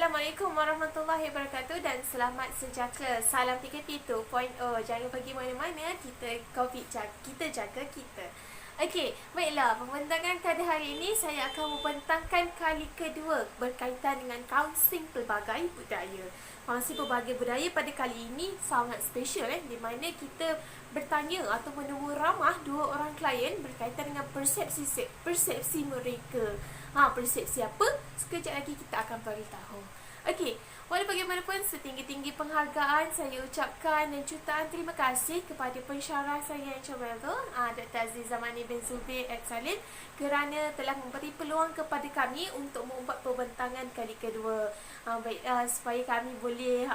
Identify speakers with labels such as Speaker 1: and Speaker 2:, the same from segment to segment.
Speaker 1: Assalamualaikum warahmatullahi wabarakatuh dan selamat sejahtera. Salam 3.0. Jangan pergi mana-mana, kita jaga kita. Okey, baiklah, pembintangan pada hari ini saya akan membentangkan kali kedua berkaitan dengan kaunseling pelbagai budaya. Kaunseling pelbagai budaya pada kali ini sangat special di mana kita bertanya atau menemu ramah dua orang klien berkaitan dengan persepsi mereka. Persepsi apa? Sekejap lagi kita akan beritahu. Okey, walau bagaimanapun setinggi-tinggi penghargaan saya ucapkan dan jutaan terima kasih kepada pensyarah saya yang comel tu, Dr. Aziz Zamani bin Zubir Ed Salim, kerana telah memberi peluang kepada kami untuk membuat pembentangan kali kedua. Supaya kami boleh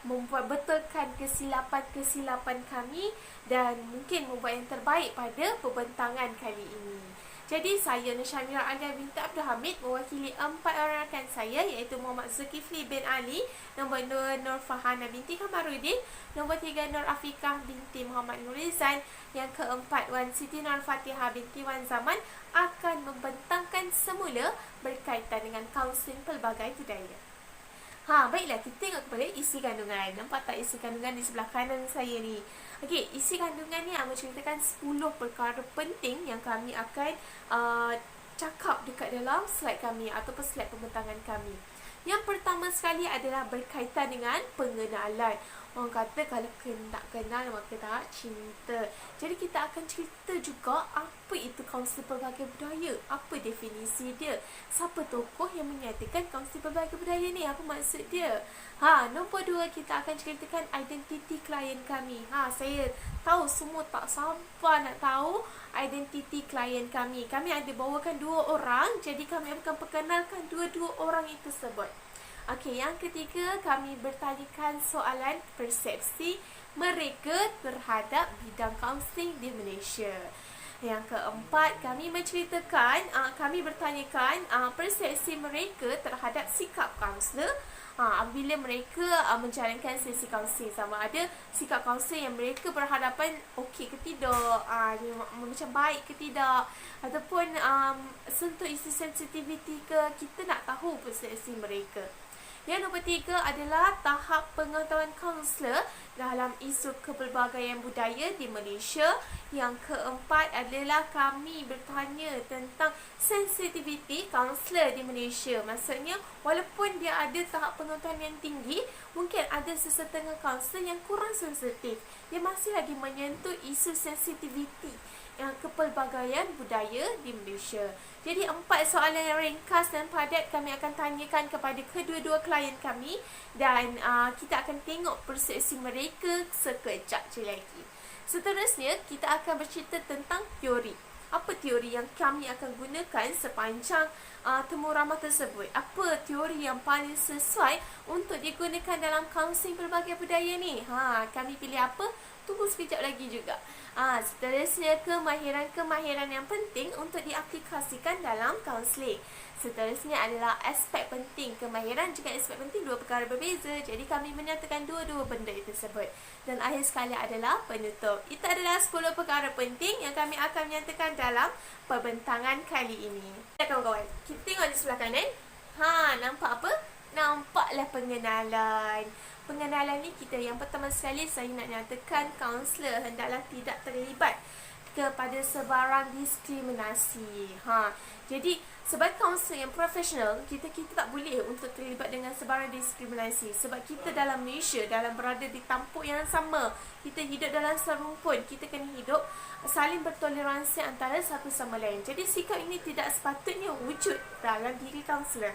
Speaker 1: membuat betulkan kesilapan kami dan mungkin membuat yang terbaik pada pembentangan kali ini. Jadi saya Nushamira Anda binti Abdul Hamid mewakili 4 orang rakan saya iaitu Muhammad Zulkifli bin Ali, nombor 2 Nur Fahana binti Kamarudin, nombor 3 Nur Afikah binti Muhammad Nurizan, yang keempat Wan Siti Nur Fatihah binti Wan Zaman akan membentangkan semula berkaitan dengan kaunseling pelbagai budaya. Baiklah, kita tengok kepada isi kandungan. Nampak tak isi kandungan di sebelah kanan saya ni? Okey, isi kandungan ni menceritakan 10 perkara penting yang kami akan cakap dekat dalam slide kami ataupun slide pembentangan kami. Yang pertama sekali adalah berkaitan dengan pengenalan. Orang kata kalau nak kenal maka tak cinta. Jadi kita akan cerita juga apa itu kaunseling pelbagai budaya, apa definisi dia, siapa tokoh yang menyatakan kaunseling pelbagai budaya ni, apa maksud dia. Nombor 2 kita akan ceritakan identiti klien kami. Saya tahu semua tak sabar nak tahu identiti klien kami. Kami ada bawakan 2 orang, jadi kami akan perkenalkan dua-dua orang itu tersebut. Okey, yang ketiga kami bertanyakan soalan persepsi mereka terhadap bidang kaunseling di Malaysia. Yang keempat, kami menceritakan, kami bertanyakan persepsi mereka terhadap sikap kaunselor apabila mereka menjalankan sesi kaunseling, sama ada sikap kaunseling yang mereka berhadapan okey ke tidak, macam baik ke tidak, ataupun sentuh isu sensitivity ke, kita nak tahu persepsi mereka. Yang nombor 3 adalah tahap pengetahuan kaunselor dalam isu kepelbagaian budaya di Malaysia. Yang keempat adalah kami bertanya tentang sensitiviti kaunselor di Malaysia. Maksudnya, walaupun dia ada tahap pengetahuan yang tinggi, mungkin ada sesetengah kaunselor yang kurang sensitif. Dia masih lagi menyentuh isu sensitiviti kepelbagaian budaya di Malaysia. Jadi 4 soalan yang ringkas dan padat kami akan tanyakan kepada kedua-dua klien kami dan kita akan tengok persepsi mereka sekejap je lagi. Seterusnya kita akan bercerita tentang teori. Apa teori yang kami akan gunakan sepanjang temu ramah tersebut? Apa teori yang paling sesuai untuk digunakan dalam kaunseling pelbagai budaya ni? Kami pilih apa? Tunggu sekejap lagi juga. Seterusnya kemahiran yang penting untuk diaplikasikan dalam kaunseling. Seterusnya adalah aspek penting. Kemahiran juga aspek penting, 2 perkara berbeza. Jadi kami menyatakan dua-dua benda itu tersebut. Dan akhir sekali adalah penutup. Itu adalah 10 perkara penting yang kami akan menyatakan dalam pembentangan kali ini. Kawan-kawan, kita tengok di sebelah kanan. Nampak apa? Nampaklah pengenalan. Pengenalan ni kita yang pertama sekali saya nak nyatakan kaunselor hendaklah tidak terlibat kepada sebarang diskriminasi. Jadi sebagai kaunselor yang profesional, kita tak boleh untuk terlibat dengan sebarang diskriminasi. Sebab kita dalam Malaysia, dalam berada di tampuk yang sama, kita hidup dalam serumpun, kita kena hidup saling bertoleransi antara satu sama lain. Jadi sikap ini tidak sepatutnya wujud dalam diri kaunselor.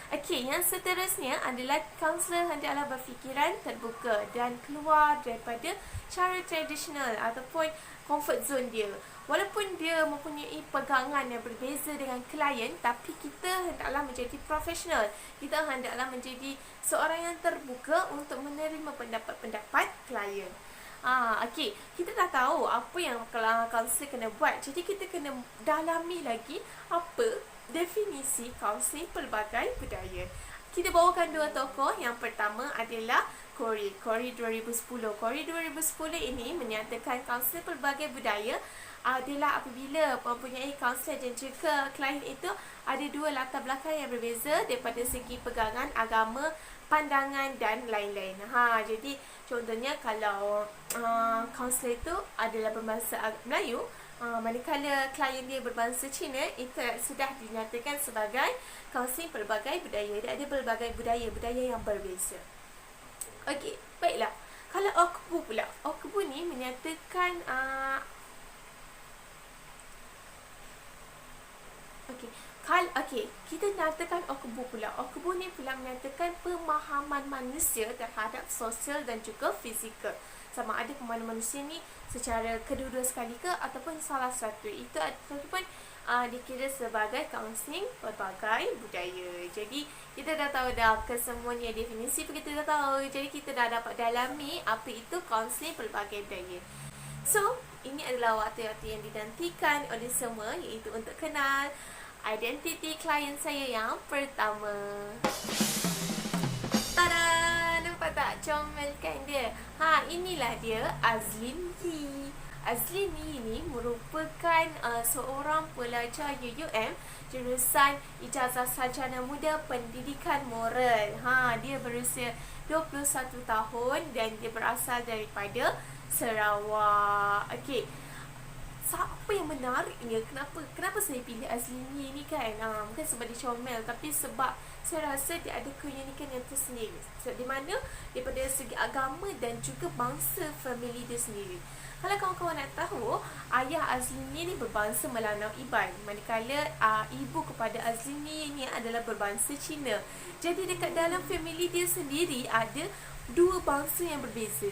Speaker 1: Okey, yang seterusnya adalah kaunselor hendaklah berfikiran terbuka dan keluar daripada cara tradisional ataupun comfort zone dia. Walaupun dia mempunyai pegangan yang berbeza dengan klien, tapi kita hendaklah menjadi profesional. Kita hendaklah menjadi seorang yang terbuka untuk menerima pendapat-pendapat klien. Okey, kita dah tahu apa yang kaunselor kena buat. Jadi kita kena dalami lagi apa definisi kaunseling pelbagai budaya. Kita bawakan 2 tokoh. Yang pertama adalah Corey 2010. Corey 2010 ini menyatakan kaunseling pelbagai budaya adalah apabila mempunyai kaunselor dan juga klien itu ada dua latar belakang yang berbeza daripada segi pegangan, agama, pandangan dan lain-lain. Jadi contohnya kalau kaunselor itu adalah berbangsa Melayu, manakala klien dia berbangsa Cina, itu sudah dinyatakan sebagai kaunseling pelbagai budaya. Dia ada pelbagai budaya yang berbeza. Okey, baiklah. Kalau OKBU pula, OKBU ni menyatakan kita nyatakan OKBU pula. OKBU ni pula menyatakan pemahaman manusia terhadap sosial dan juga fizikal. Sama ada pemahaman manusia ni secara kedua-dua sekali ke ataupun salah satu. Itu ataupun dikira sebagai kaunseling pelbagai budaya. Jadi kita dah tahu dah kesemuanya definisi pun kita dah tahu. Jadi kita dah dapat dalami apa itu kaunseling pelbagai budaya. So, ini adalah waktu-waktu yang dinantikan oleh semua, iaitu untuk kenal identiti klien saya yang pertama. Tada! Nampak tak comel kan dia? Inilah dia Azlin Yee. Azlin Yee ni merupakan seorang pelajar UUM jurusan Ijazah Sarjana Muda Pendidikan Moral. Dia berusia 21 tahun dan dia berasal daripada Sarawak. Okey. Apa yang menariknya, kenapa saya pilih Azlin Yee ni kan? Bukan sebab dia comel, tapi sebab saya rasa dia ada keunikan yang tersendiri. Di mana daripada segi agama dan juga bangsa family dia sendiri. Kalau kawan-kawan nak tahu, ayah Azlin Yee ni berbangsa Melanau Iban, manakala ibu kepada Azlin Yee ni adalah berbangsa Cina. Jadi dekat dalam family dia sendiri ada dua bangsa yang berbeza.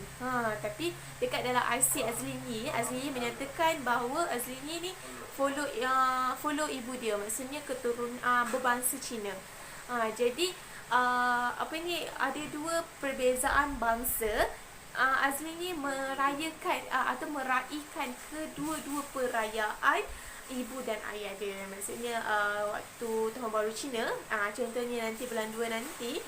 Speaker 1: Tapi dekat dalam IC Azlin Yee menyatakan bahawa Azlin Yee ni follow ibu dia, maksudnya keturunan berbangsa Cina. Jadi ada dua perbezaan bangsa. Azlin Yee merayakan atau meraihkan kedua-dua perayaan ibu dan ayah dia. Maksudnya waktu Tahun Baru Cina, contohnya nanti bulan 2 nanti,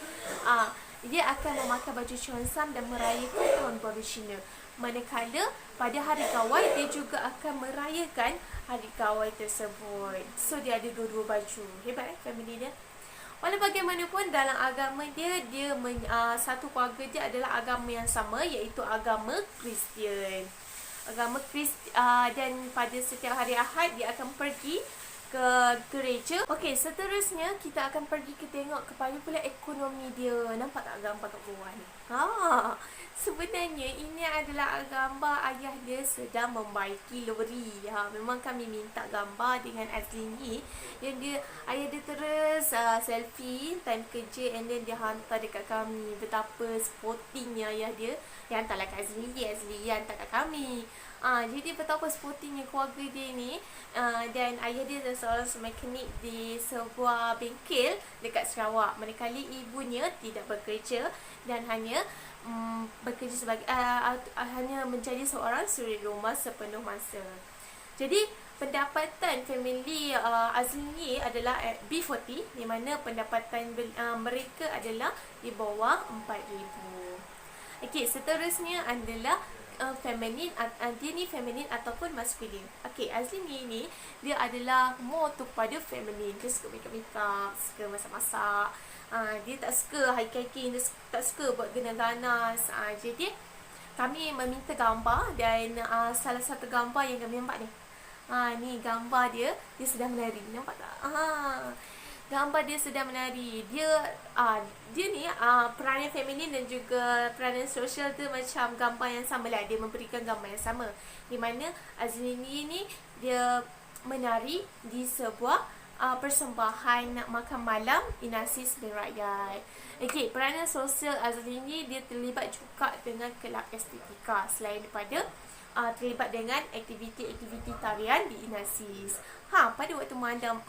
Speaker 1: dia akan memakai baju Cheongsam dan merayakan Tahun Baru Cina. Manakala pada Hari Kawai, dia juga akan merayakan Hari Kawai tersebut. So dia ada dua-dua baju. Hebat family dia. Walau bagaimanapun dalam agama dia, satu keluarga dia adalah agama yang sama, iaitu agama Kristian. Dan pada setiap hari Ahad dia akan pergi ke gereja. Okey, seterusnya kita akan pergi tengok kepada pula ekonomi dia. Nampak tak gambar kat bawah ni? Sebenarnya ini adalah gambar ayah dia sedang membaiki lori. Memang kami minta gambar dengan Azlin Yee. Dan ayah dia terus selfie time kerja, and then dia hantar dekat kami. Betapa sportingnya ayah dia. Dia hantarlah kat Azlin Yee hantar kat kami. Jadi betapa sportingnya keluarga dia ni. Dan ayah dia adalah seorang mekanik di sebuah bengkel dekat Sarawak. Manakala ibunya tidak bekerja dan hanya bekerja sebagai hanya menjadi seorang suri rumah sepenuh masa. Jadi pendapatan family Azlin Yee adalah B40, di mana pendapatan mereka adalah di bawah 4,000. Okey, seterusnya adalah feminin. Dia ni feminin ataupun maskulin. Okey, Azlin Yee ni dia adalah more tu kepada feminin. Dia suka makeup, suka masak-masak. Dia tak suka hiking, dia tak suka buat ganas-ganas. Jadi kami meminta gambar, dan salah satu gambar yang kami nampak ni. Ni gambar dia sedang menari. Nampak tak? Gambar dia sedang menari. Dia ni peranan feminin dan juga peranan sosial tu macam gambar yang sama lah. Dia memberikan gambar yang sama, di mana Azlin Yee ni dia menari di sebuah persembahan makan malam Inasis bin Rakyat. Okey, peranan sosial Azlin Yee dia terlibat juga dengan kelab estetika, selain daripada terlibat dengan aktiviti-aktiviti tarian di Inasis. Pada waktu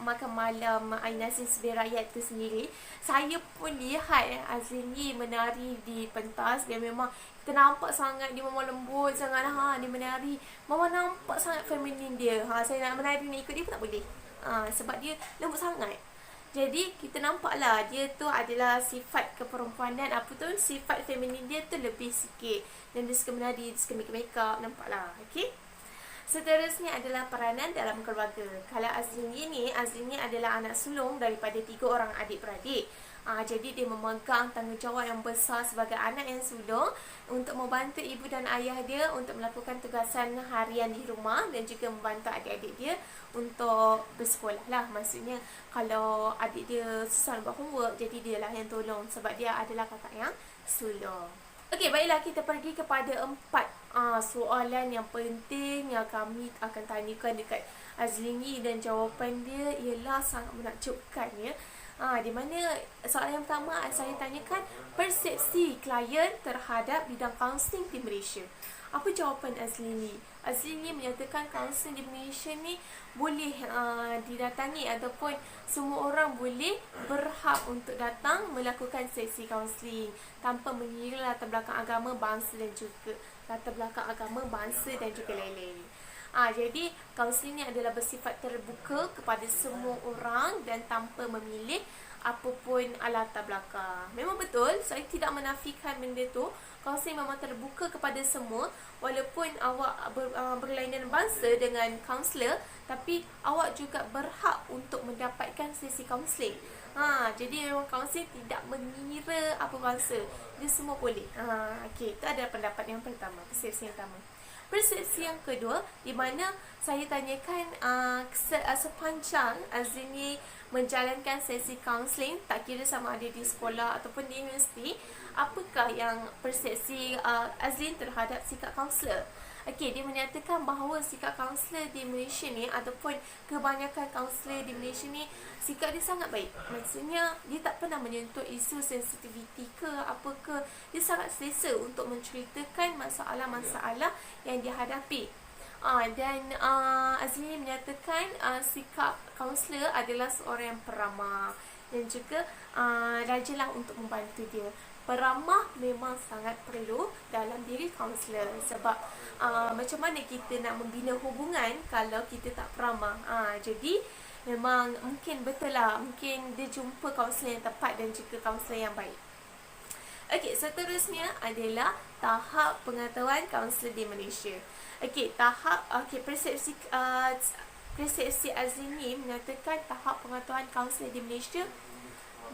Speaker 1: makan malam Inasis bin Rakyat itu sendiri, saya pun lihat Azlin Yee menari di pentas. Dia memang, kita nampak sangat dia memang lembut sangat. Dia menari, memang nampak sangat feminin dia. Saya nak menari, nak ikut dia pun tak boleh. Sebab dia lembut sangat. Jadi kita nampaklah dia tu adalah sifat keperempuanan, sifat feminin dia tu lebih sikit. Dan dia suka menari, dia suka make up, nampaklah. Okey. Seterusnya adalah peranan dalam keluarga. Kalau Azlini ni, Azlini adalah anak sulung daripada 3 orang adik-beradik. Jadi dia memegang tanggungjawab yang besar sebagai anak yang sulung untuk membantu ibu dan ayah dia untuk melakukan tugasan harian di rumah dan juga membantu adik-adik dia untuk bersekolah lah. Maksudnya kalau adik dia susah buat homework, jadi dia lah yang tolong sebab dia adalah kakak yang sulung. Okey, baiklah kita pergi kepada 4 soalan yang penting yang kami akan tanyakan dekat Azlini dan jawapan dia ialah sangat menakjubkan ya. Di mana soalan yang pertama saya tanyakan persepsi klien terhadap bidang kaunseling di Malaysia. Apa jawapan Azlini? Azlini menyatakan kaunseling di Malaysia ni boleh didatangi ataupun semua orang boleh berhak untuk datang melakukan sesi kaunseling tanpa mengira latar belakang agama, bangsa dan juga latar belakang agama, bangsa dan juga lain-lain. Jadi kaunseling ni adalah bersifat terbuka kepada semua orang dan tanpa memilih apapun latar belakang. Memang betul, saya tidak menafikan benda tu. Kaunseling memang terbuka kepada semua. Walaupun awak berlainan bangsa dengan kaunselor, tapi awak juga berhak untuk mendapatkan sesi kaunseling. Jadi memang kaunseling tidak mengira apa bangsa. Dia semua boleh. Okey, itu adalah pendapat yang pertama, persepsi yang pertama. Persepsi yang kedua, di mana saya tanyakan sepanjang Azlini menjalankan sesi kaunseling, tak kira sama ada di sekolah ataupun di universiti, apakah yang persepsi Azlin terhadap sikap kaunselor? Okey, dia menyatakan bahawa sikap kaunselor di Malaysia ni ataupun kebanyakan kaunselor di Malaysia ni sikap dia sangat baik. Maksudnya dia tak pernah menyentuh isu sensitiviti ke apa ke. Dia sangat selesa untuk menceritakan masalah-masalah yang dia hadapi. Dan Azlin menyatakan sikap kaunselor adalah seorang yang peramah dan juga rajinlah untuk membantu dia. Peramah memang sangat perlu dalam diri kaunselor sebab macam mana kita nak membina hubungan kalau kita tak peramah. Jadi memang mungkin betul lah, mungkin dia jumpa kaunselor yang tepat dan juga kaunselor yang baik. Okey, seterusnya adalah tahap pengetahuan kaunselor di Malaysia. Okey, persepsi Azlini menyatakan tahap pengetahuan kaunselor di Malaysia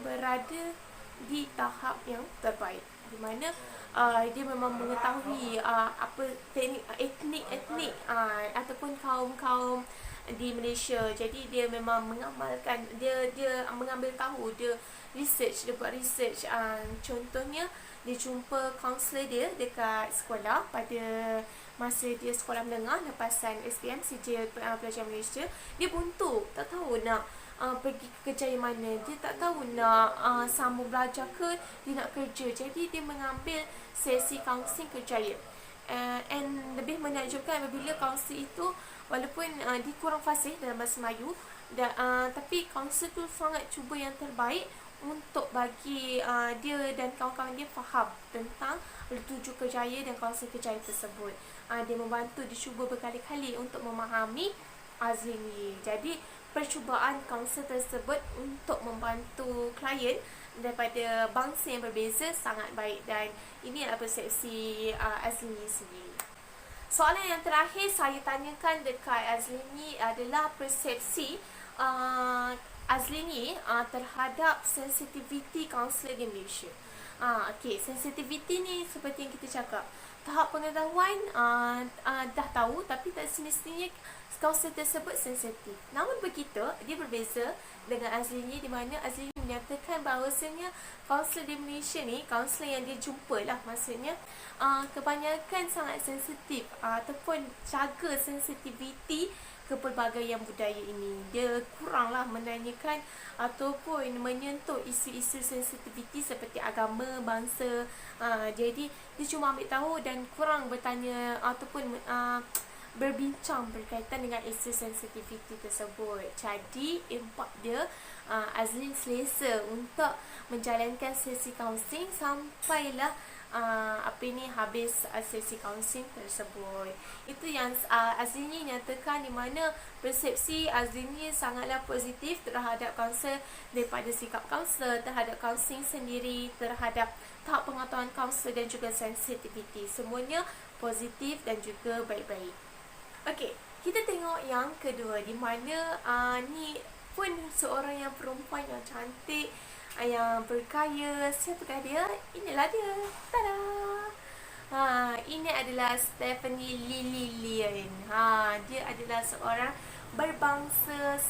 Speaker 1: berada di tahap yang terbaik, di mana dia memang mengetahui apa teknik etnik ataupun kaum-kaum di Malaysia. Jadi dia memang mengamalkan, dia mengambil tahu, dia buat research. Contohnya dia jumpa kaunselor dia dekat sekolah pada masa dia sekolah menengah lepasan SPM, Sijil Pelajar Malaysia. Dia buntu, tak tahu nak pergi ke kerjaya mana. Dia tak tahu nak sambung belajar ke dia nak kerja. Jadi dia mengambil sesi kaunseling kerjaya. And lebih menakjubkan apabila kaunselor itu walaupun dia kurang fasih dalam bahasa Melayu, tapi kaunselor tu sangat cuba yang terbaik untuk bagi dia dan kawan-kawan dia faham tentang tuju kerjaya dan kaunselor kerjaya tersebut. Dia membantu, dia cuba berkali-kali untuk memahami Azlini. Jadi percubaan kaunselor tersebut untuk membantu klien daripada bangsa yang berbeza sangat baik, dan ini adalah persepsi Azlini sendiri. Soalan yang terakhir saya tanyakan dekat Azlini adalah persepsi Azlini terhadap sensitiviti kaunselor di Malaysia. Okey, sensitiviti ni seperti yang kita cakap, tahap pengetahuan dah tahu, tapi tak semestinya kaunselor tersebut sensitif. Namun begitu, dia berbeza dengan Azlini, di mana Azlini menyatakan bahawasanya kaunselor di Malaysia ni, kaunselor yang dia jumpa lah, maksudnya kebanyakan sangat sensitif ataupun jaga sensitiviti kepelbagaian budaya ini. Dia kuranglah menanyakan ataupun menyentuh isu-isu sensitiviti seperti agama, bangsa. Jadi dia cuma ambil tahu dan kurang bertanya ataupun berbincang berkaitan dengan isu sensitiviti tersebut. Jadi impak dia Azlin selesa untuk menjalankan sesi kaunseling sampailah habis sesi kaunseling tersebut. Itu yang Azlini nyatakan, di mana persepsi Azlini sangatlah positif terhadap kaunselor, daripada sikap kaunselor terhadap kaunseling sendiri, terhadap tahap pengetahuan kaunselor dan juga sensitiviti. Semuanya positif dan juga baik-baik. Okey, kita tengok yang kedua, di mana ni pun seorang yang perempuan yang cantik, yang berkaya. Siapakah dia? Inilah dia. Tada! Ini adalah Stephanie Lilian. Dia adalah seorang berbangsa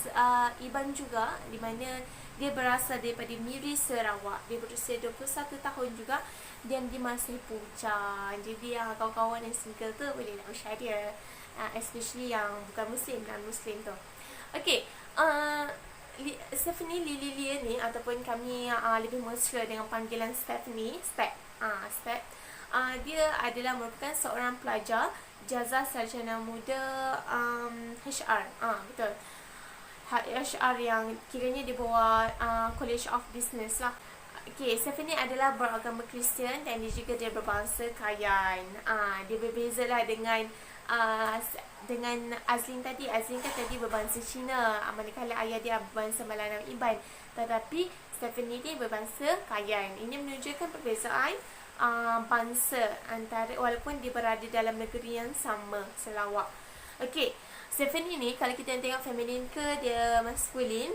Speaker 1: Iban juga, di mana dia berasal daripada Miri, Sarawak. Dia berusia 21 tahun juga dan dia masih bujang. Jadi kawan-kawan yang single tu boleh nak share dia, especially yang bukan Muslim dan Muslim tu. Okay, Stephanie Lilian ni, ataupun kami lebih mesra dengan panggilan Stephanie, Step. Dia adalah merupakan seorang pelajar Jazah Sarjana Muda HR. Betul. HR yang kiranya di bawah College of Business lah. Okay, Stephanie adalah beragama Kristian dan dia juga dia berbangsa Kayan. Dia berbeza lah dengan Azlin tadi. Azlin kan tadi berbangsa Cina, manakala ayah dia berbangsa Malanam Iban. Tetapi Stephanie ni berbangsa Kayan. Ini menunjukkan perbezaan bangsa antara, walaupun dia berada dalam negeri yang sama, Sarawak. Okey, Stephanie ni kalau kita tengok feminin ke dia maskulin,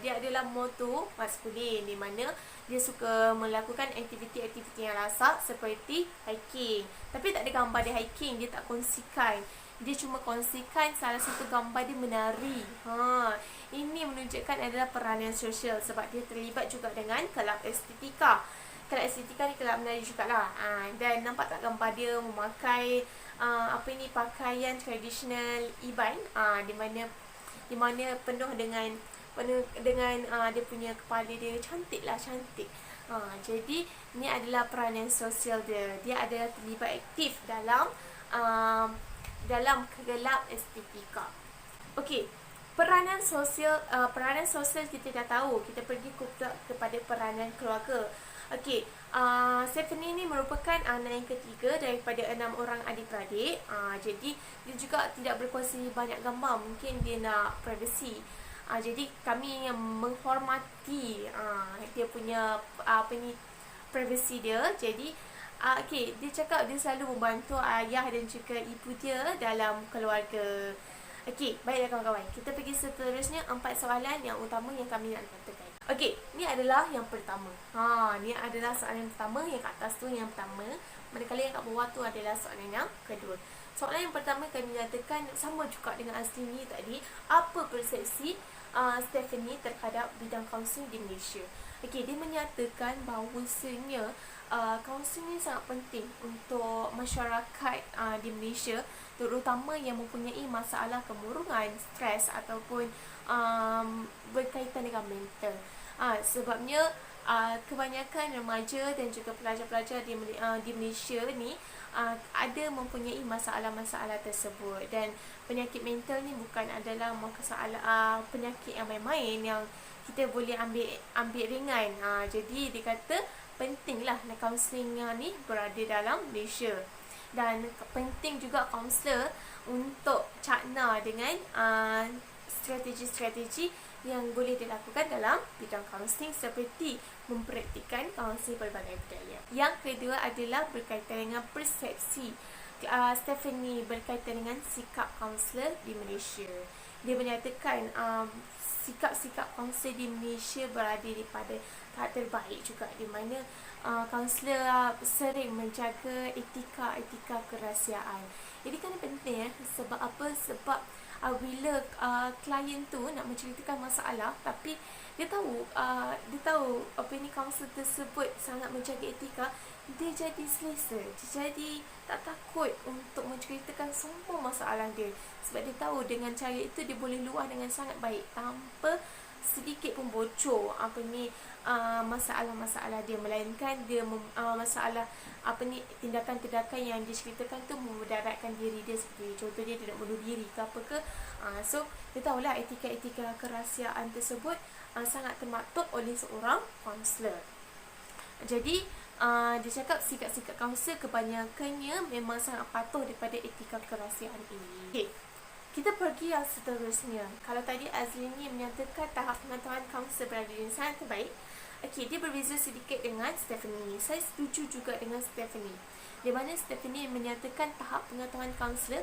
Speaker 1: dia adalah moto maskulin, di mana dia suka melakukan aktiviti-aktiviti yang lasak seperti hiking. Tapi tak ada gambar dia hiking, dia tak kongsikan. Dia cuma kongsikan salah satu gambar dia menari. Ini menunjukkan adalah peranan sosial sebab dia terlibat juga dengan kelab estetika. Kelab estetika ni kelab menari jugalah. Dan nampak tak gambar dia memakai pakaian tradisional Iban, di mana penuh dengan dia punya kepala dia cantik. Jadi ni adalah peranan sosial dia. Dia adalah terlibat aktif dalam kelab estetika. Okey, peranan sosial kita dah tahu. Kita pergi kepada peranan keluarga. Okey, Stephanie ni merupakan anak yang ketiga daripada 6 orang adik-beradik. Jadi dia juga tidak berkongsi banyak gambar, mungkin dia nak privacy. Jadi kami yang menghormati dia punya privacy dia. Jadi okey, dia cakap dia selalu membantu ayah dan juga ibu dia dalam keluarga. Okey, baiklah kawan-kawan, kita pergi seterusnya 4 soalan yang utama yang kami nak katakan. Okey, ni adalah yang pertama. Ni adalah soalan yang pertama, yang kat atas tu yang pertama. Manakala yang kat bawah tu adalah soalan yang kedua. Soalan yang pertama kami nyatakan sama juga dengan Azlini tadi. Apa persepsi Stephanie terhadap bidang kaunseling di Malaysia? Okey, dia menyatakan bahawasanya kaunseling ni sangat penting untuk masyarakat di Malaysia, terutama yang mempunyai masalah kemurungan, stres ataupun berkaitan dengan mental. Sebabnya kebanyakan remaja dan juga pelajar-pelajar di Malaysia ni ada mempunyai masalah-masalah tersebut, dan penyakit mental ni bukan adalah masalah penyakit yang main-main yang kita boleh ambil ringan. Jadi dia kata pentinglah kaunseling ni berada dalam Malaysia, dan penting juga kaunselor untuk cakna dengan strategi-strategi yang boleh dilakukan dalam bidang kaunseling, seperti mempraktikkan kaunseling pelbagai budaya. Yang kedua adalah berkaitan dengan persepsi Stephanie berkaitan dengan sikap kaunselor di Malaysia. Dia menyatakan sikap-sikap kaunselor di Malaysia berada pada tahap terbaik juga, di mana kaunselor sering menjaga etika kerahsiaan. Ini kan penting sebab apa? Sebab bila klien tu nak menceritakan masalah, tapi dia tahu kaunselor tersebut sangat menjaga etika, dia jadi selesa, dia jadi tak takut untuk menceritakan semua masalah dia, sebab dia tahu dengan cara itu dia boleh luah dengan sangat baik tanpa sedikit pun bocor masalah-masalah dia, melainkan dia tindakan-tindakan yang diceritakan tu memudaratkan diri dia, seperti contohnya dia nak bunuh diri ke apa ke. So dia tahulah etika-etika kerahsiaan tersebut sangat termaktub oleh seorang kaunselor. Jadi dia cakap sikap-sikap kaunselor kebanyakannya memang sangat patuh daripada etika kerahsiaan ini. Okay, kita pergi yang seterusnya. Kalau tadi Azlini menyatakan tahap pengetahuan kaunselor berada di sangat terbaik. Okey, dia berbeza sedikit dengan Stephanie. Saya setuju juga dengan Stephanie, di mana Stephanie menyatakan tahap pengetahuan kaunselor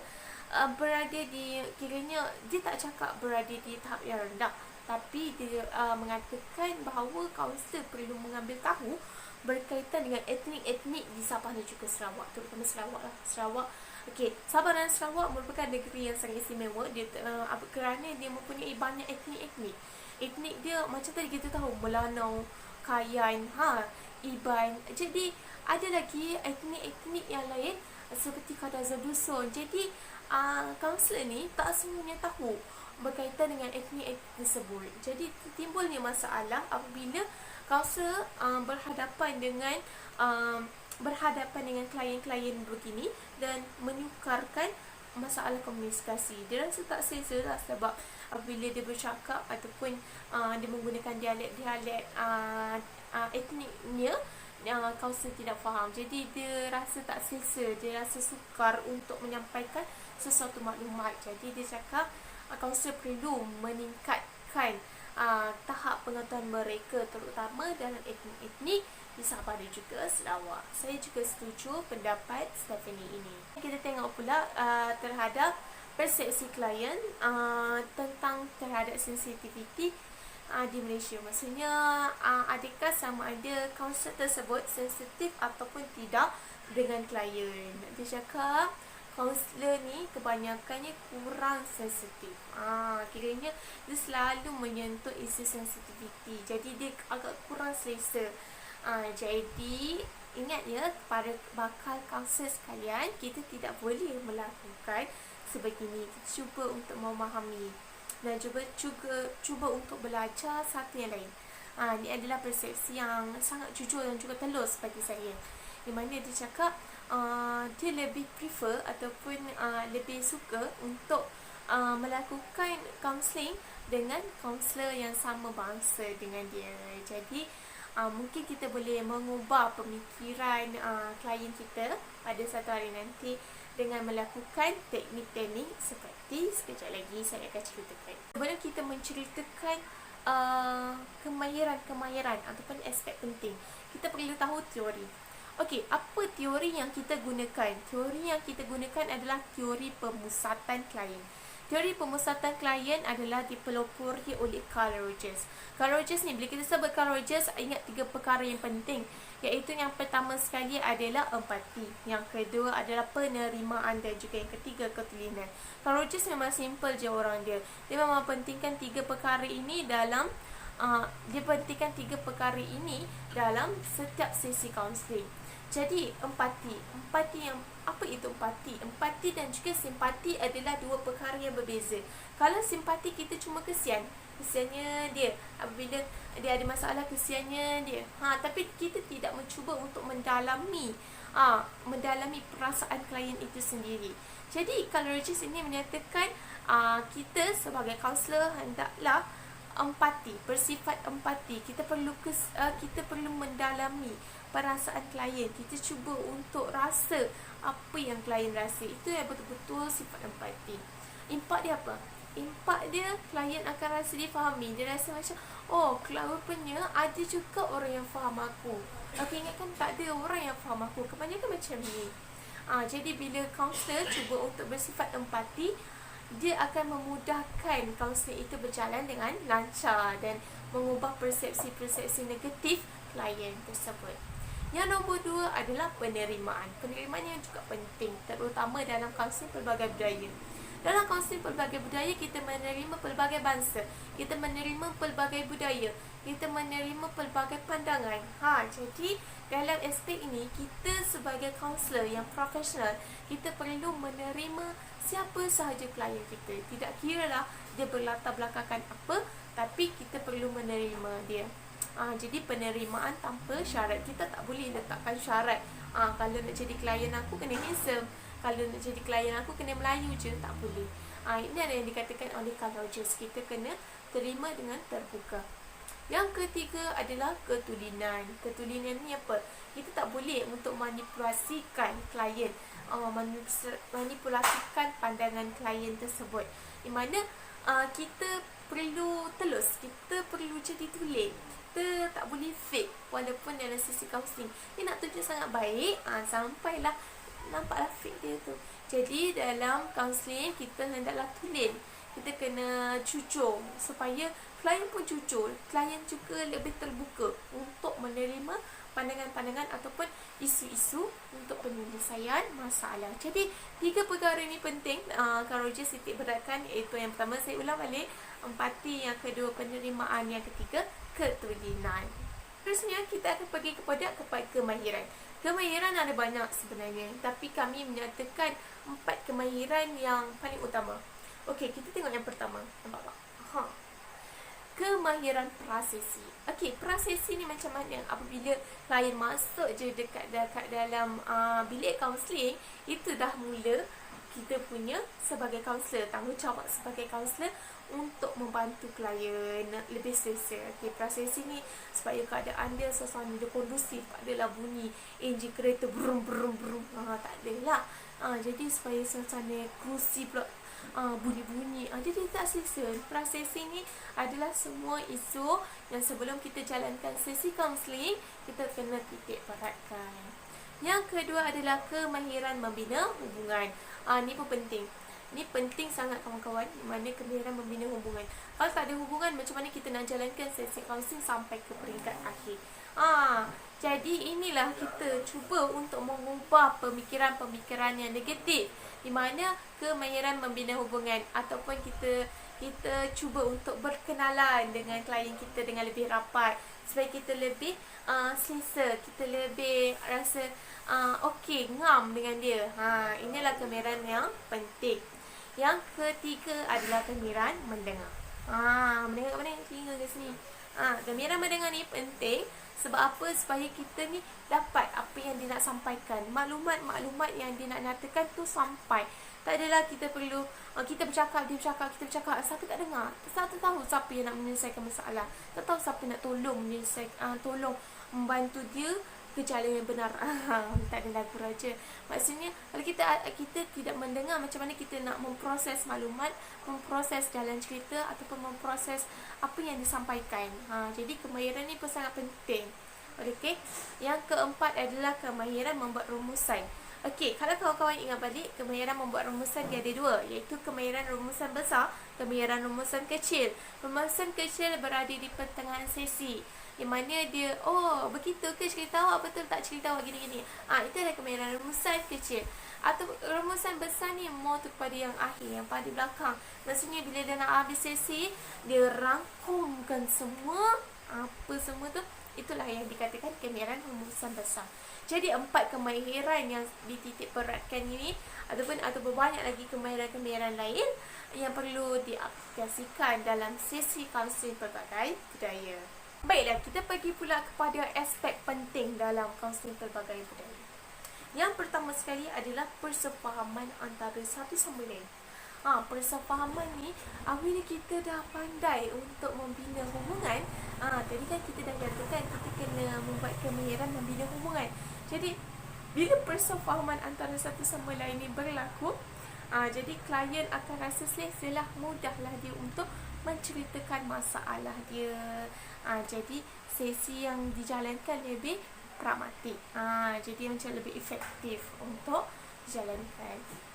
Speaker 1: berada di, kiranya dia tak cakap berada di tahap yang rendah, tapi dia mengatakan bahawa kaunselor perlu mengambil tahu berkaitan dengan etnik-etnik di Sabah dan juga Sarawak, terutama Sarawak lah. Sarawak, okey, Sabah dan Sarawak merupakan negeri yang sangat istimewa. Dia kerana dia mempunyai banyak etnik-etnik. Etnik dia macam tadi kita tahu Melanau, Kayan, Iban. Jadi ada lagi etnik-etnik yang lain seperti Kadazan Dusun. Jadi kaunselor ni tak semuanya tahu berkaitan dengan etnik-etnik tersebut. Jadi timbulnya masalah apabila kaunselor berhadapan dengan klien-klien begini dan menyukarkan masalah komunikasi. Dia rasa tak selesa lah, sebab apabila dia bercakap ataupun dia menggunakan dialek-dialek etniknya, kaunselor tidak faham. Jadi dia rasa tak selesa, dia rasa sukar untuk menyampaikan sesuatu maklumat. Jadi dia cakap kaunselor perlu meningkatkan tahap pengetahuan mereka, terutama dalam etnik-etnik di Sabah dan juga Sarawak. Saya juga setuju pendapat Stephanie ini. Kita tengok pula terhadap persepsi klien terhadap sensitiviti di Malaysia. Maksudnya adakah sama ada kaunselor tersebut sensitif ataupun tidak dengan klien. Dia cakap kaunselor ni kebanyakannya kurang sensitif. Kiranya dia selalu menyentuh isu sensitiviti, jadi dia agak kurang selesa. Jadi ingat ya, para bakal kaunselor sekalian, kita tidak boleh melakukan sebegini. Kita cuba untuk memahami dan cuba untuk belajar satu yang lain. Ini adalah persepsi yang sangat jujur dan juga telus bagi saya, di mana dia cakap dia lebih prefer ataupun lebih suka untuk melakukan counselling dengan kaunselor yang sama bangsa dengan dia. Jadi mungkin kita boleh mengubah pemikiran klien kita pada satu hari nanti dengan melakukan teknik-teknik seperti sekejap lagi saya akan ceritakan. Sebelum kita menceritakan kemahiran ataupun aspek penting, kita perlu tahu teori. Okey, apa teori yang kita gunakan? Teori yang kita gunakan adalah teori pemusatan klien. Teori pemusatan klien adalah dipelopori oleh Carl Rogers. Carl Rogers ni, bila kita sebut Carl Rogers, ingat 3 perkara yang penting, iaitu yang pertama sekali adalah empati, yang kedua adalah penerimaan, dan juga yang ketiga ketulinan. Carl Rogers memang simple je orang dia. Dia memang pentingkan 3 perkara ini dalam setiap sesi kaunseling. Jadi empati yang apa itu empati? Empati dan juga simpati adalah 2 perkara yang berbeza. Kalau simpati, kita cuma kesiannya dia, apabila dia ada masalah, kesiannya dia. Tapi kita tidak mencuba untuk mendalami perasaan klien itu sendiri. Jadi kalau Regis ini menyatakan kita sebagai kaunselor hendaklah empati, bersifat empati. Kita perlu mendalami perasaan klien. Kita cuba untuk rasa apa yang klien rasa. Itu yang betul-betul sifat empati. Impak dia apa? Impak dia, klien akan rasa difahami. Dia rasa macam, rupanya ada juga orang yang faham aku. Tapi ingatkan, tak ada orang yang faham aku. Kebanyakan macam ni. Jadi bila kaunselor cuba untuk bersifat empati, dia akan memudahkan kaunseling itu berjalan dengan lancar dan mengubah persepsi-persepsi negatif klien tersebut. Yang nombor 2 adalah penerimaan. Penerimaan yang juga penting, terutama dalam kaunseling pelbagai budaya. Dalam kaunseling pelbagai budaya, kita menerima pelbagai bangsa, kita menerima pelbagai budaya, kita menerima pelbagai pandangan. Jadi dalam aspek ini, kita sebagai kaunselor yang profesional, kita perlu menerima siapa sahaja klien kita. Tidak kiralah dia berlatar belakangkan apa, tapi kita perlu menerima dia. Jadi penerimaan tanpa syarat. Kita tak boleh letakkan syarat. Kalau nak jadi klien aku kena handsome, kalau nak jadi klien aku kena Melayu je. Tak boleh. Ini adalah yang dikatakan oleh Carl Rogers. Kita kena terima dengan terbuka. Yang ketiga adalah ketulinan. Ketulinan ni apa? Kita tak boleh untuk manipulasikan klien, manipulasikan pandangan klien tersebut, di mana kita perlu telus, kita perlu jadi tulik. Kita tak boleh fake walaupun dalam sesi kaunseling. Dia nak tunjuk sangat baik, sampailah nampaklah fake dia tu. Jadi dalam kaunseling kita hendaklah tulen. Kita kena jujur supaya klien pun jujur. Klien juga lebih terbuka untuk menerima pandangan-pandangan ataupun isu-isu untuk penyelesaian masalah. Jadi 3 perkara ini penting. Kak Roger titik beratkan, iaitu yang pertama saya ulang balik, empati, yang kedua penerimaan, yang ketiga ketulinan. Terusnya kita akan pergi kepada kemahiran. Kemahiran ada banyak sebenarnya, tapi kami menyatakan 4 kemahiran yang paling utama. Okey, kita tengok yang pertama. Nampak tak? Kemahiran prasesi. Okey, prasesi ni macam mana? Apabila klien masuk je dekat dalam bilik kaunseling, itu dah mula kita punya sebagai kaunselor, tanggungjawab sebagai kaunselor untuk membantu klien lebih selesa. Okay, prasesi ni supaya keadaan dia, suasana dia kondusif, tak adalah bunyi enjin kereta brum brum brum, tak adalah. Jadi supaya suasana kerusi pula bunyi-bunyi, jadi tak selesa. Prasesi ni adalah semua isu yang sebelum kita jalankan sesi kaunseling kita kena titik beratkan. Yang kedua adalah kemahiran membina hubungan. Ni pun penting. Ni penting sangat kawan-kawan, mana kemahiran membina hubungan. Kalau tak ada hubungan, macam mana kita nak jalankan sesi kaunseling sampai ke peringkat akhir? Jadi inilah kita cuba untuk mengubah pemikiran-pemikiran yang negatif, di mana kemahiran membina hubungan, ataupun kita cuba untuk berkenalan dengan klien kita dengan lebih rapat, supaya kita lebih selesa, kita lebih rasa okey, ngam dengan dia. Inilah kemahiran yang penting. Yang ketiga adalah kemahiran mendengar. Mendengar kat mana? Telinga ke sini. Kemahiran mendengar ni penting. Sebab apa? Supaya kita ni dapat apa yang dia nak sampaikan. Maklumat-maklumat yang dia nak nyatakan tu sampai. Tak adalah kita perlu kita bercakap, dia bercakap, kita bercakap, siapa tak dengar. Tak tahu siapa yang nak menyelesaikan masalah. Tak tahu siapa nak tolong menyelesaikan, tolong membantu dia ke jalan yang benar. Tak ada lagu raja. Maksudnya kalau kita tidak mendengar, macam mana kita nak memproses maklumat, memproses jalan cerita, ataupun memproses apa yang disampaikan. Jadi kemahiran ni pun sangat penting. Okey. Yang keempat adalah kemahiran membuat rumusan. Okey, kalau kawan-kawan ingat balik, kemahiran membuat rumusan dia ada 2, iaitu kemahiran rumusan besar, kemahiran rumusan kecil. Rumusan kecil berada di pertengahan sesi, di mana dia, begitu ke cerita awak, betul tak cerita awak gini-gini. Itu adalah kemahiran rumusan kecil. Atau rumusan besar ni more tu kepada yang akhir, yang pada belakang. Maksudnya bila dia nak habis sesi, dia rangkumkan semua, apa semua tu. Itulah yang dikatakan kemahiran rumusan besar. Jadi 4 kemahiran yang dititik beratkan ini, ataupun banyak lagi kemahiran-kemahiran lain yang perlu diaplikasikan dalam sesi kaunseling pelbagai budaya. Baiklah, kita pergi pula kepada aspek penting dalam kaunseling pelbagai budaya. Yang pertama sekali adalah persefahaman antara satu sama lain. Persefahaman ni, apabila kita dah pandai untuk membina hubungan, tadi kan kita dah nyatakan kita kena membuat kemahiran membina hubungan. Jadi bila persefahaman antara satu sama lain ni berlaku, jadi klien akan rasa selesalah, mudahlah dia untuk menceritakan masalah dia. Jadi sesi yang dijalankan lebih pragmatik. Jadi macam lebih efektif untuk dijalankan.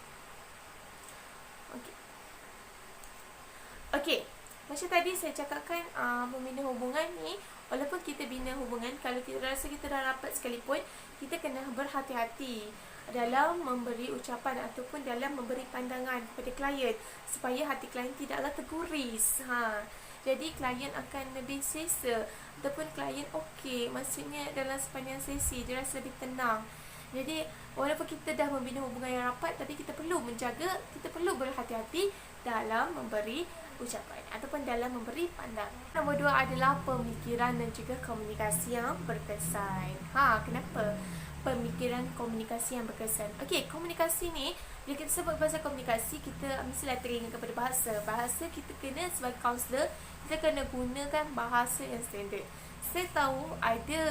Speaker 1: Okey. Macam tadi saya cakapkan, membina hubungan ni, walaupun kita bina hubungan, kalau kita rasa kita dah rapat sekalipun, kita kena berhati-hati dalam memberi ucapan ataupun dalam memberi pandangan kepada klien, supaya hati klien tidaklah terguris. Jadi klien akan lebih selesa, ataupun klien okey, maksudnya dalam sepanjang sesi dia rasa lebih tenang. Jadi walaupun kita dah membina hubungan yang rapat, tapi kita perlu menjaga, kita perlu berhati-hati dalam memberi ucapan ataupun dalam memberi pandangan. Nombor 2 adalah pemikiran dan juga komunikasi yang berkesan. Kenapa? Pemikiran komunikasi yang berkesan. Okey, komunikasi ni, bila kita sebut pasal komunikasi, kita mestilah teringat kepada bahasa. Bahasa kita kena sebagai kaunselor, kita kena gunakan bahasa yang standard. Saya tahu ada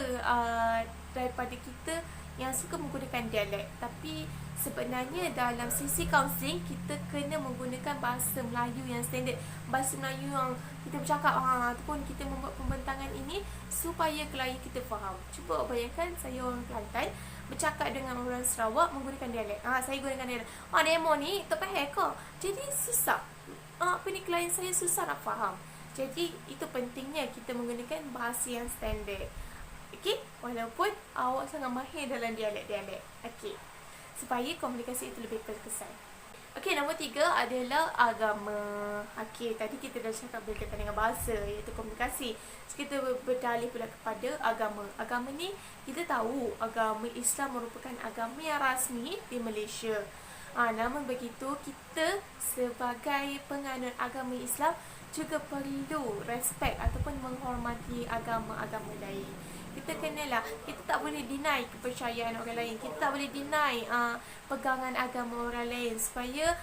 Speaker 1: daripada kita yang suka menggunakan dialek, tapi sebenarnya dalam sesi kaunseling kita kena menggunakan bahasa Melayu yang standard, bahasa Melayu yang kita bercakap ataupun kita membuat pembentangan ini supaya klien kita faham. Cuba bayangkan saya orang Kelantan bercakap dengan orang Sarawak menggunakan dialek. Saya gunakan dialek. Demo ni tak faham ke? Jadi susah. Klien saya susah nak faham. Jadi itu pentingnya kita menggunakan bahasa yang standard. Okey, walaupun awak sangat mahir dalam dialek-dialek. Okey. Supaya komunikasi itu lebih berkesan. Okey, nombor 3 adalah agama. Okey, tadi kita dah cakap berkaitan dengan bahasa, iaitu komunikasi. So, kita berdalih pula kepada agama. Agama ni, kita tahu agama Islam merupakan agama yang rasmi di Malaysia. Namun begitu, kita sebagai penganut agama Islam juga perlu respect ataupun menghormati agama-agama lain. Kita kenalah, kita tak boleh deny kepercayaan orang lain. Kita tak boleh deny pegangan agama orang lain supaya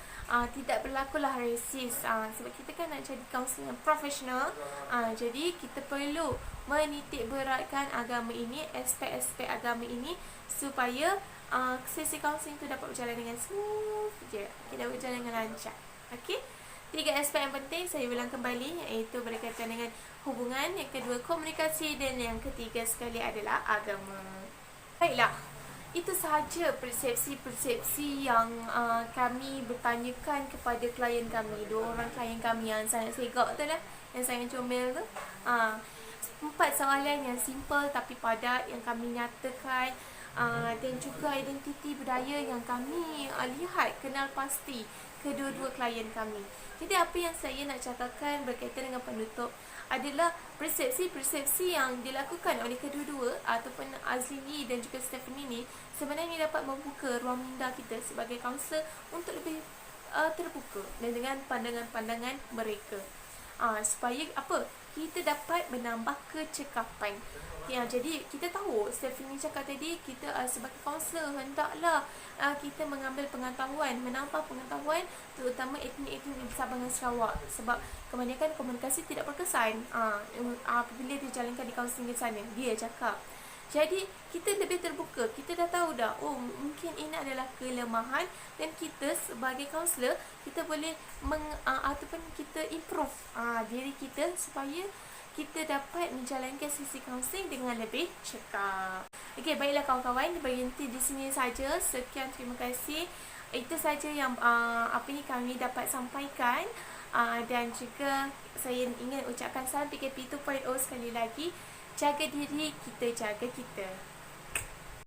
Speaker 1: tidak berlakulah resis. Sebab kita kan nak jadi kaunselor yang profesional. Jadi kita perlu menitik beratkan agama ini, aspek-aspek agama ini supaya sesi kaunseling itu dapat berjalan dengan smooth je. Kita berjalan dengan lancar. Okey? 3 aspek yang penting saya ulang kembali, iaitu berkaitan dengan hubungan, yang kedua komunikasi, dan yang ketiga sekali adalah agama. Baiklah, itu sahaja persepsi-persepsi yang kami bertanyakan kepada klien kami, 2 orang klien kami yang sangat segak tu lah, yang sangat comel tu. 4 soalan yang simple tapi padat yang kami nyatakan, dan juga identiti budaya yang kami lihat, kenal pasti kedua-dua klien kami. Jadi apa yang saya nak cakapkan berkaitan dengan penutup adalah persepsi-persepsi yang dilakukan oleh kedua-dua ataupun Azlini dan juga Stephanie ni sebenarnya dapat membuka ruang minda kita sebagai kaunselor untuk lebih terbuka dan dengan pandangan-pandangan mereka. Supaya apa? Kita dapat menambah kecekapan. Jadi kita tahu Stephanie cakap tadi, kita sebagai kaunselor hendaklah kita mengambil pengetahuan, menambah pengetahuan terutama etnik-etnik di Sabah dan Sarawak, sebab kebanyakan komunikasi tidak berkesan apabila dijalankan di kaunseling di sana, dia cakap. Jadi kita lebih terbuka, kita dah tahu dah, mungkin ini adalah kelemahan, dan kita sebagai kaunselor kita boleh ataupun kita improve diri kita supaya kita dapat menjalankan sesi kaunseling dengan lebih cekap. Okey, baiklah kawan-kawan, berhenti di sini saja. Sekian, terima kasih. Itu saja yang kami dapat sampaikan, dan juga saya ingin ucapkan salam PKP 2.0 sekali lagi. Jaga diri, kita jaga kita.